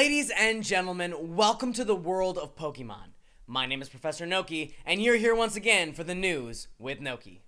Ladies and gentlemen, welcome to the world of Pokemon. My name is Professor Noki, and you're here once again for the news with Noki.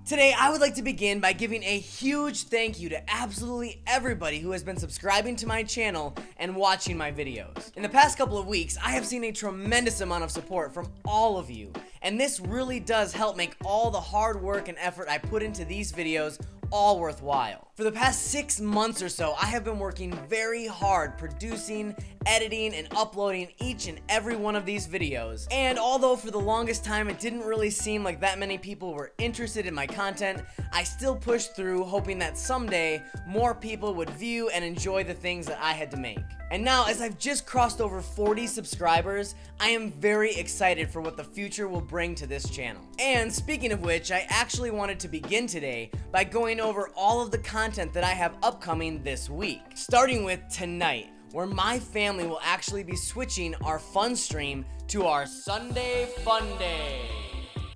Today, I would like to begin by giving a huge thank you to absolutely everybody who has been subscribing to my channel and watching my videos. In the past couple of weeks, I have seen a tremendous amount of support from all of you, and this really does help make all the hard work and effort I put into these videos all worthwhile. For the past 6 months or so, I have been working very hard producing, editing, and uploading each and every one of these videos. And although for the longest time it didn't really seem like that many people were interested in my content, I still pushed through, hoping that someday more people would view and enjoy the things that I had to make. And now, as I've just crossed over 40 subscribers, I am very excited for what the future will bring to this channel. And speaking of which, I actually wanted to begin today by going over all of the content that I have upcoming this week. Starting with tonight, where my family will actually be switching our fun stream to our Sunday Fun Day.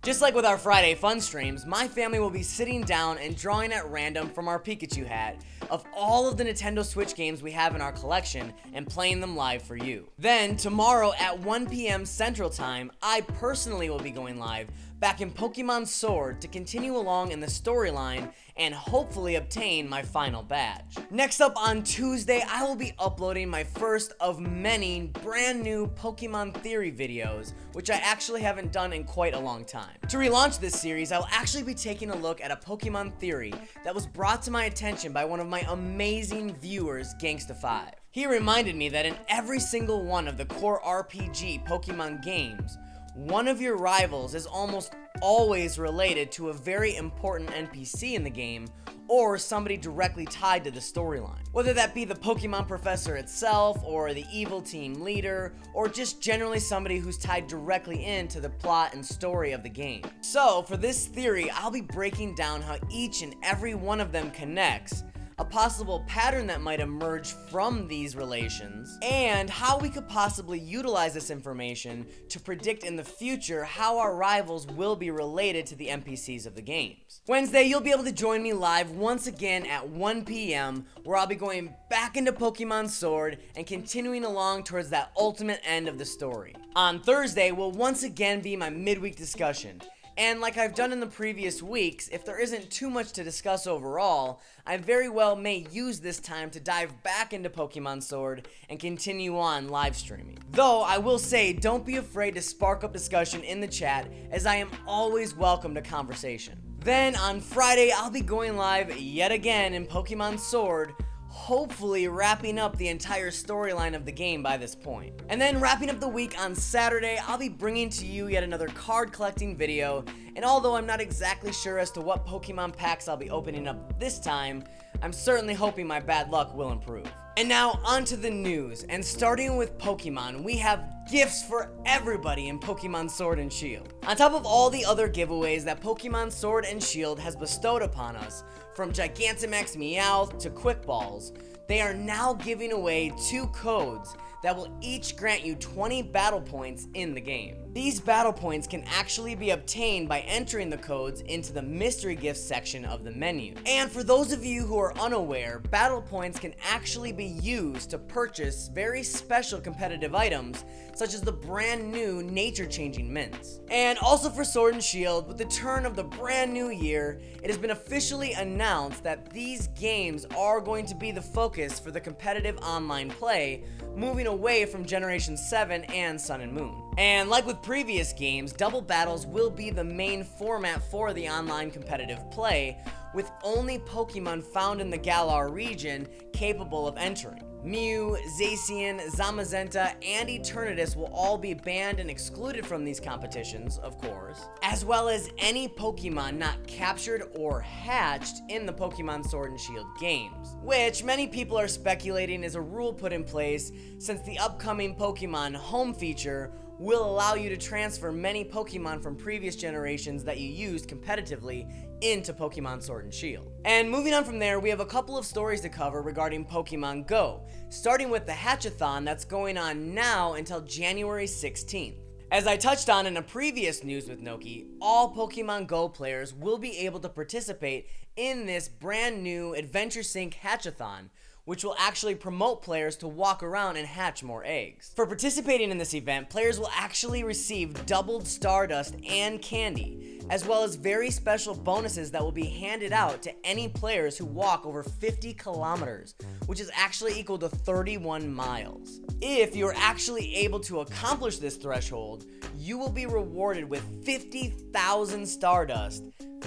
Just like with our Friday fun streams, my family will be sitting down and drawing at random from our Pikachu hat of all of the Nintendo Switch games we have in our collection and playing them live for you. Then tomorrow at 1 p.m. Central Time, I personally will be going live back in Pokémon Sword to continue along in the storyline and hopefully obtain my final badge. Next up on Tuesday, I will be uploading my first of many brand new Pokemon Theory videos, which I actually haven't done in quite a long time. To relaunch this series, I will actually be taking a look at a Pokemon Theory that was brought to my attention by one of my amazing viewers, Gangsta5. He reminded me that in every single one of the core RPG Pokemon games, one of your rivals is almost always related to a very important NPC in the game or somebody directly tied to the storyline. Whether that be the Pokemon professor itself or the evil team leader or just generally somebody who's tied directly into the plot and story of the game. So for this theory, I'll be breaking down how each and every one of them connects, a possible pattern that might emerge from these relations, and how we could possibly utilize this information to predict in the future how our rivals will be related to the NPCs of the games. Wednesday, you'll be able to join me live once again at 1 p.m. where I'll be going back into Pokemon Sword and continuing along towards that ultimate end of the story. On Thursday will once again be my midweek discussion. And like I've done in the previous weeks, if there isn't too much to discuss overall, I very well may use this time to dive back into Pokemon Sword and continue on live streaming. Though I will say, don't be afraid to spark up discussion in the chat, as I am always welcome to conversation. Then on Friday, I'll be going live yet again in Pokemon Sword, hopefully wrapping up the entire storyline of the game by this point. And then wrapping up the week on Saturday, I'll be bringing to you yet another card collecting video, and although I'm not exactly sure as to what Pokemon packs I'll be opening up this time, I'm certainly hoping my bad luck will improve. And now onto the news, and starting with Pokemon, we have gifts for everybody in Pokemon Sword and Shield. On top of all the other giveaways that Pokemon Sword and Shield has bestowed upon us, from Gigantamax Meowth to Quick Balls, they are now giving away 2 codes that will each grant you 20 battle points in the game. These battle points can actually be obtained by entering the codes into the mystery gifts section of the menu. And for those of you who are unaware, battle points can actually be used to purchase very special competitive items, such as the brand new nature-changing mints. And also for Sword and Shield, with the turn of the brand new year, it has been officially announced that these games are going to be the focus for the competitive online play, moving away from Generation 7 and Sun and Moon. And like with previous games, double battles will be the main format for the online competitive play, with only Pokemon found in the Galar region capable of entering. Mew, Zacian, Zamazenta, and Eternatus will all be banned and excluded from these competitions, of course, as well as any Pokemon not captured or hatched in the Pokemon Sword and Shield games, which many people are speculating is a rule put in place since the upcoming Pokemon Home feature will allow you to transfer many Pokemon from previous generations that you used competitively into Pokemon Sword and Shield. And moving on from there, we have a couple of stories to cover regarding Pokemon Go, starting with the Hatchathon that's going on now until January 16th. As I touched on in a previous News with Noki, all Pokemon Go players will be able to participate in this brand new Adventure Sync Hatchathon, which will actually promote players to walk around and hatch more eggs. For participating in this event, players will actually receive doubled Stardust and candy, as well as very special bonuses that will be handed out to any players who walk over 50 kilometers, which is actually equal to 31 miles. If you're actually able to accomplish this threshold, you will be rewarded with 50,000 Stardust,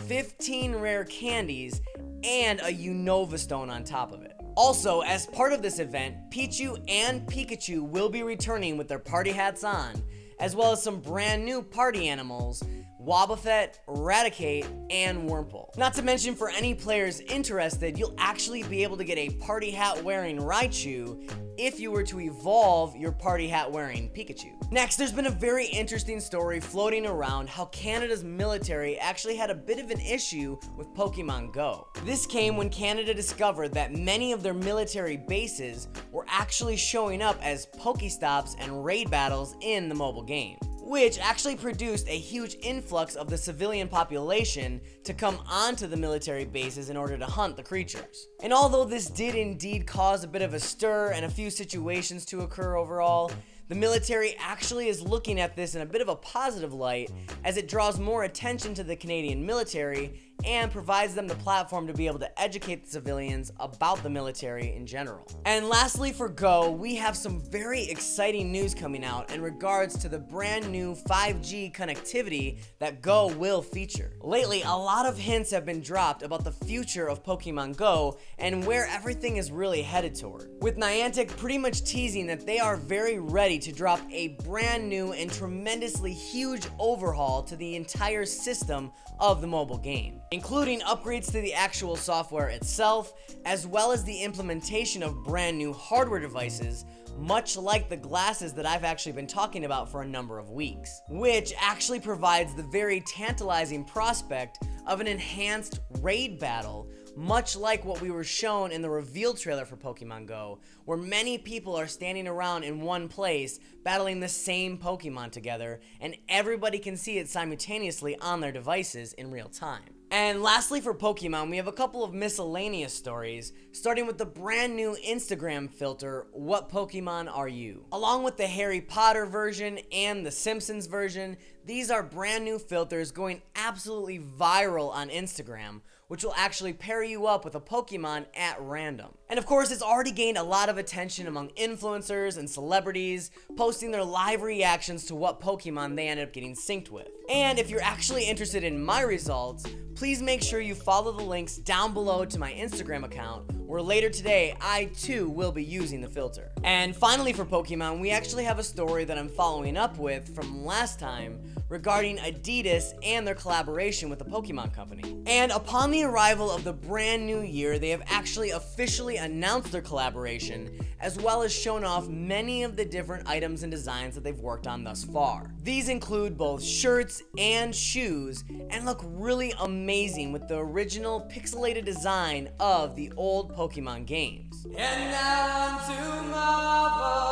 15 rare candies, and a Unova Stone on top of it. Also, as part of this event, Pichu and Pikachu will be returning with their party hats on, as well as some brand new party animals, Wobbuffet, Raticate, and Wurmple. Not to mention, for any players interested, you'll actually be able to get a party hat wearing Raichu if you were to evolve your party hat wearing Pikachu. Next, there's been a very interesting story floating around how Canada's military actually had a bit of an issue with Pokemon Go. This came when Canada discovered that many of their military bases were actually showing up as Pokestops and raid battles in the mobile game, which actually produced a huge influx of the civilian population to come onto the military bases in order to hunt the creatures. And although this did indeed cause a bit of a stir and a few situations to occur overall, the military actually is looking at this in a bit of a positive light, as it draws more attention to the Canadian military and provides them the platform to be able to educate the civilians about the military in general. And lastly, for Go, we have some very exciting news coming out in regards to the brand new 5G connectivity that Go will feature. Lately, a lot of hints have been dropped about the future of Pokemon Go and where everything is really headed toward, with Niantic pretty much teasing that they are very ready to drop a brand new and tremendously huge overhaul to the entire system of the mobile game, including upgrades to the actual software itself, as well as the implementation of brand new hardware devices, much like the glasses that I've actually been talking about for a number of weeks, which actually provides the very tantalizing prospect of an enhanced raid battle, much like what we were shown in the reveal trailer for Pokemon Go, where many people are standing around in one place battling the same Pokemon together, and everybody can see it simultaneously on their devices in real time. And lastly, for Pokemon, we have a couple of miscellaneous stories, starting with the brand new Instagram filter, What Pokemon Are You? Along with the Harry Potter version and the Simpsons version, these are brand new filters going absolutely viral on Instagram, which will actually pair you up with a Pokemon at random. And of course, it's already gained a lot of attention among influencers and celebrities, posting their live reactions to what Pokemon they ended up getting synced with. And if you're actually interested in my results, please make sure you follow the links down below to my Instagram account, where later today, I too will be using the filter. And finally, for Pokemon, we actually have a story that I'm following up with from last time regarding Adidas and their collaboration with the Pokemon Company. And upon the arrival of the brand new year, they have actually officially announced their collaboration, as well as shown off many of the different items and designs that they've worked on thus far. These include both shirts and shoes, and look really amazing with the original pixelated design of the old Pokemon games. And now on to Marvel,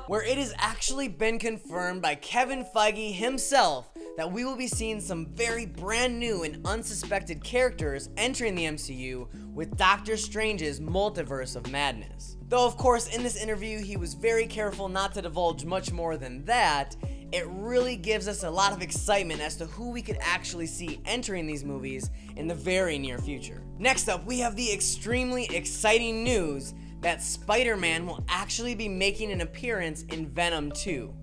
where it has actually been confirmed by Kevin Feige himself that we will be seeing some very brand new and unsuspected characters entering the MCU with Doctor Strange's Multiverse of Madness. Though of course in this interview he was very careful not to divulge much more than that, it really gives us a lot of excitement as to who we could actually see entering these movies in the very near future. Next up, we have the extremely exciting news that Spider-Man will actually be making an appearance in Venom 2.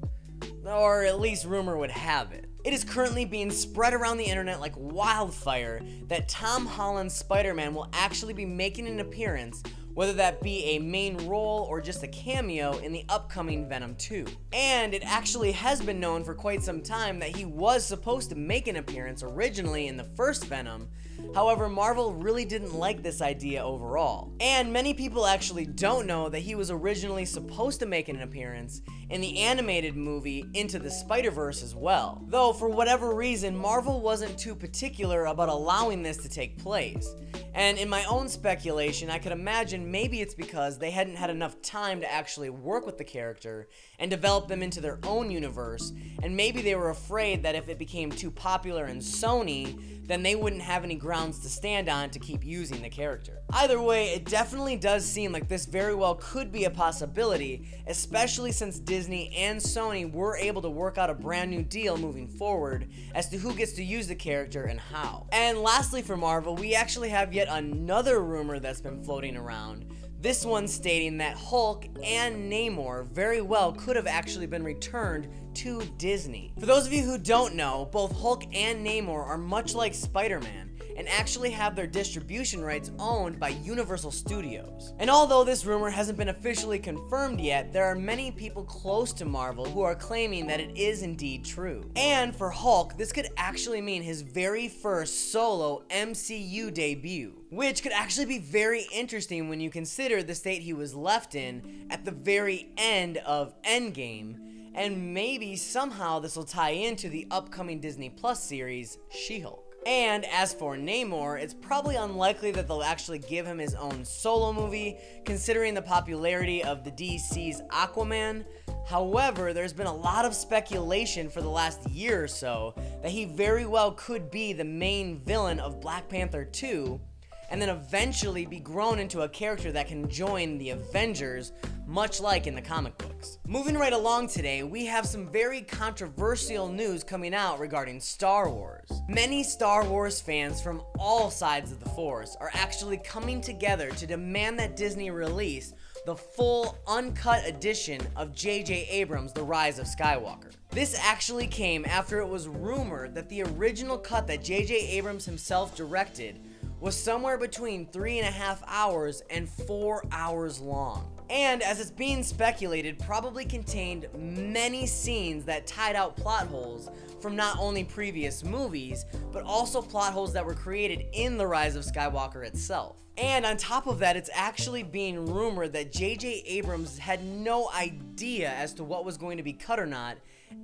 Or at least rumor would have it. It is currently being spread around the internet like wildfire that Tom Holland's Spider-Man will actually be making an appearance, whether that be a main role or just a cameo in the upcoming Venom 2. And it actually has been known for quite some time that he was supposed to make an appearance originally in the first Venom. However, Marvel really didn't like this idea overall. And many people actually don't know that he was originally supposed to make an appearance in the animated movie Into the Spider-Verse as well. Though, for whatever reason, Marvel wasn't too particular about allowing this to take place. And in my own speculation, I could imagine maybe it's because they hadn't had enough time to actually work with the character and develop them into their own universe, and maybe they were afraid that if it became too popular in Sony, then they wouldn't have any grounds to stand on to keep using the character. Either way, it definitely does seem like this very well could be a possibility, especially since Disney and Sony were able to work out a brand new deal moving forward as to who gets to use the character and how. And lastly for Marvel, we actually have yet another rumor that's been floating around. This one stating that Hulk and Namor very well could have actually been returned to Disney. For those of you who don't know, both Hulk and Namor are much like Spider-Man and actually have their distribution rights owned by Universal Studios. And although this rumor hasn't been officially confirmed yet, there are many people close to Marvel who are claiming that it is indeed true. And for Hulk, this could actually mean his very first solo MCU debut, which could actually be very interesting when you consider the state he was left in at the very end of Endgame, and maybe somehow this will tie into the upcoming Disney Plus series, She-Hulk. And as for Namor, it's probably unlikely that they'll actually give him his own solo movie, considering the popularity of the DC's Aquaman. However, there's been a lot of speculation for the last year or so that he very well could be the main villain of Black Panther 2, and then eventually be grown into a character that can join the Avengers, much like in the comic books. Moving right along today, we have some very controversial news coming out regarding Star Wars. Many Star Wars fans from all sides of the Force are actually coming together to demand that Disney release the full uncut edition of J.J. Abrams' The Rise of Skywalker. This actually came after it was rumored that the original cut that J.J. Abrams himself directed was somewhere between 3.5 hours and 4 hours long. And as it's being speculated, probably contained many scenes that tied out plot holes from not only previous movies, but also plot holes that were created in The Rise of Skywalker itself. And on top of that, it's actually being rumored that J.J. Abrams had no idea as to what was going to be cut or not,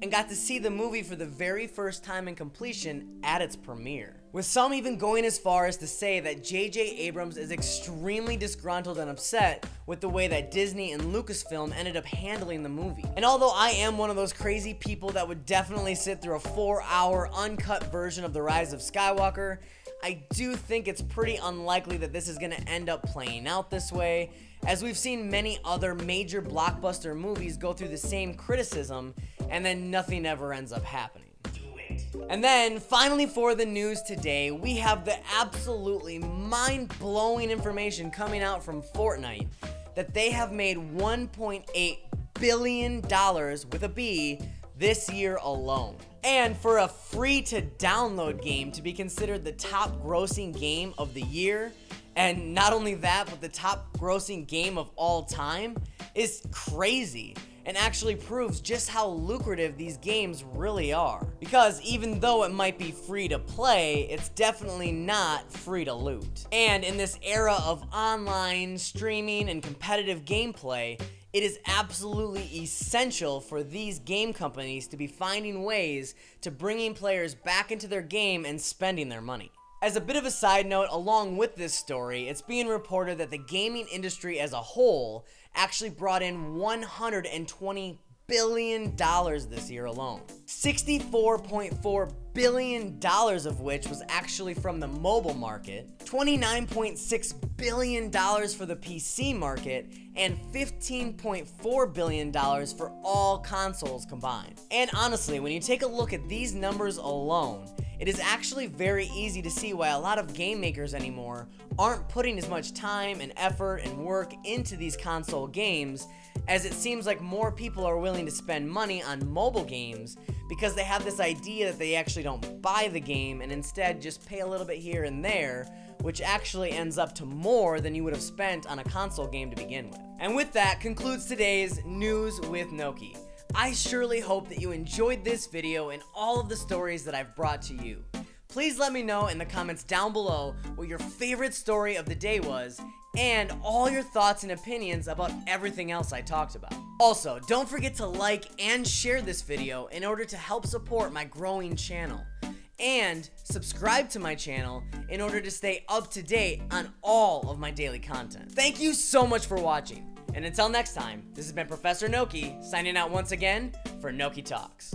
and got to see the movie for the very first time in completion at its premiere. With some even going as far as to say that J.J. Abrams is extremely disgruntled and upset with the way that Disney and Lucasfilm ended up handling the movie. And although I am one of those crazy people that would definitely sit through a 4-hour uncut version of The Rise of Skywalker, I do think it's pretty unlikely that this is going to end up playing out this way, as we've seen many other major blockbuster movies go through the same criticism and then nothing ever ends up happening. And then, finally for the news today, we have the absolutely mind-blowing information coming out from Fortnite that they have made $1.8 billion with a B this year alone. And for a free-to-download game to be considered the top grossing game of the year, and not only that, but the top grossing game of all time, is crazy, and actually proves just how lucrative these games really are. Because even though it might be free to play, it's definitely not free to loot. And in this era of online, streaming, and competitive gameplay, it is absolutely essential for these game companies to be finding ways to bringing players back into their game and spending their money. As a bit of a side note, along with this story, it's being reported that the gaming industry as a whole actually brought in $120 billion this year alone. $64.4 billion of which was actually from the mobile market, $29.6 billion for the PC market, and $15.4 billion for all consoles combined. And honestly, when you take a look at these numbers alone, it is actually very easy to see why a lot of game makers anymore aren't putting as much time and effort and work into these console games, as it seems like more people are willing to spend money on mobile games because they have this idea that they actually don't buy the game and instead just pay a little bit here and there, which actually ends up to more than you would have spent on a console game to begin with. And with that concludes today's News with Noki. I surely hope that you enjoyed this video and all of the stories that I've brought to you. Please let me know in the comments down below what your favorite story of the day was, and all your thoughts and opinions about everything else I talked about. Also, don't forget to like and share this video in order to help support my growing channel. and subscribe to my channel in order to stay up to date on all of my daily content. Thank you so much for watching, and until next time, this has been Professor Noki signing out once again for Noki Talks.